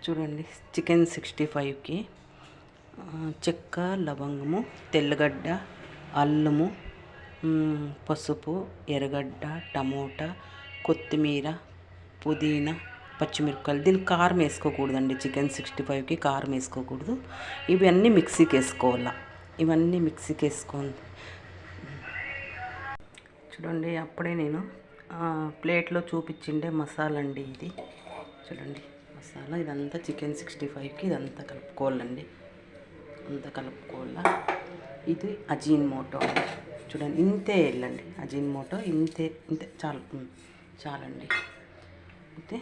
చూడండి చికెన్ 65కి చెక్క, లవంగము, తెల్లగడ్డ, అల్లము, పసుపు, ఎర్రగడ్డ, టమోటా, కొత్తిమీర, పుదీనా, పచ్చిమిరపకాయలు. దీనికి కారం వేసుకోకూడదండి. చికెన్ 65కి కారం వేసుకోకూడదు. ఇవన్నీ మిక్సీకి వేసుకోవాలి. ఇవన్నీ మిక్సీకి వేసుకోండి. చూడండి అప్పుడే నేను ప్లేట్లో చూపించిండే మసాలా అండి ఇది. చూడండి మసాలా ఇదంతా చికెన్ 65కి ఇదంతా కలుపుకోవాలండి. అంతా కలుపుకోవాలా. ఇది అజీనమోటో అండి. చూడండి ఇంతే వేయాలండి. అజీనమోటో ఇంతే చాలండి. అయితే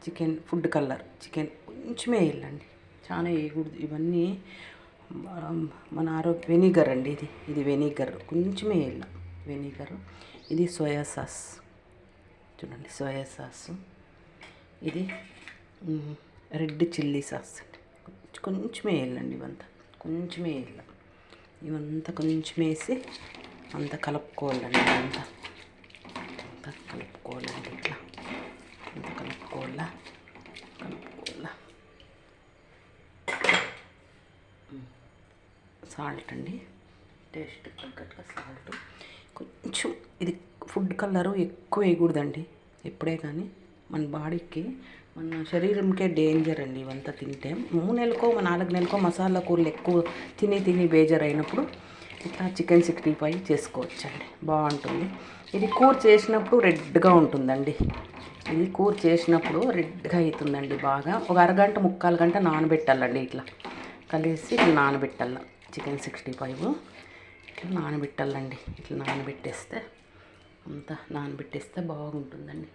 చికెన్ ఫుడ్ కలర్ చికెన్ కొంచెమే వేయాలండి, చాలా వేయకూడదు. ఇవన్నీ మన ఆరోగ్య వెనిగర్ అండి. ఇది వెనిగర్ కొంచెమే వేయాలి. వెనిగరు. ఇది సోయా సాస్. చూడండి సోయా సాసు. ఇది రెడ్ చిల్లీ సాస్ అండి. కొంచెమే వేయాలండి. ఇవంతా కొంచెమే వేయాలి. ఇవంతా కొంచెం వేసి అంతా కలుపుకోవాలండి. అంతా కలుపుకోవాలండి. ఇట్లా అంతా కలుపుకోవాలా. సాల్ట్ అండి, టేస్ట్ తగ్గట్టుగా సాల్ట్ కొంచెం. ఇది ఫుడ్ కలరు ఎక్కువ వేయకూడదండి ఎప్పుడే కానీ. మన బాడీకి, మన శరీరంకే డేంజర్ అండి ఇవంతా తింటే. 3 నెలలకో 4 నెలలకో మసాలా కూరలు ఎక్కువ తిని బేజారు అయినప్పుడు ఇట్లా చికెన్ 65 చేసుకోవచ్చండి, బాగుంటుంది. ఇది కూర చేసినప్పుడు రెడ్గా ఉంటుందండి. ఇది కూర చేసినప్పుడు రెడ్గా అవుతుందండి బాగా. ఒక అరగంట 3/4 గంట నానబెట్టాలండి. ఇట్లా కలిసి ఇట్లా నానబెట్టాల. చికెన్ 65 ఇట్లా నానబెట్టాలండి. ఇట్లా నానబెట్టేస్తే బాగుంటుందండి.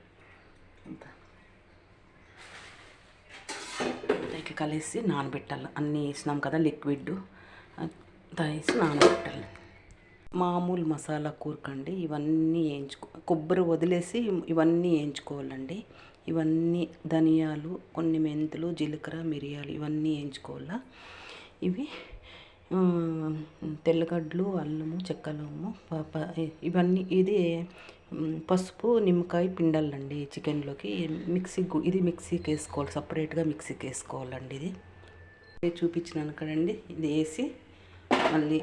అంతా ఇట్లా కలిసి నానబెట్టాలి. అన్నీ వేసినాం కదా లిక్విడ్, అంతా వేసి నానబెట్టాలి. మామూలు మసాలా కూరకండి ఇవన్నీ కొబ్బరి వదిలేసి ఇవన్నీ వేయించుకోవాలండి. ఇవన్నీ ధనియాలు, కొన్ని మెంతులు, జీలకర్ర, మిరియాలు ఇవన్నీ వేయించుకోవాలా. ఇవి తెల్లగడ్డలు, అల్లము, చెక్కలము, ఇవన్నీ. ఇది పసుపు, నిమ్మకాయ పిండాలండి చికెన్లోకి. ఇది మిక్సీకి వేసుకోవాలి, సపరేట్గా మిక్సీకి వేసుకోవాలండి. ఇది చూపించినాను కదండి. ఇది వేసి మళ్ళీ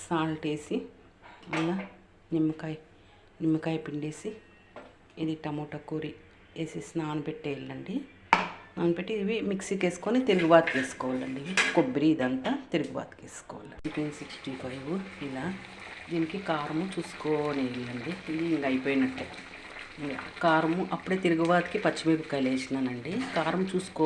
సాల్ట్ వేసి మళ్ళీ నిమ్మకాయ పిండేసి ఇది టమోటా కూర వేసేసి నానబెట్టేయాలండి. నానబెట్టి ఇవి మిక్సీకి వేసుకొని తిరుగుబాతుకి వేసుకోవాలండి. ఇవి కొబ్బరి ఇదంతా తిరుగుబాతుకి వేసుకోవాలి. చికెన్ 65 ఇలా. దీనికి కారము చూసుకొని వేయాలండి. ఇది ఇంకా అయిపోయినట్టే. కారము అప్పుడే తిరుగుబాతుకి పచ్చిమిరపకాయలు వేసినానండి. కారం చూసుకో.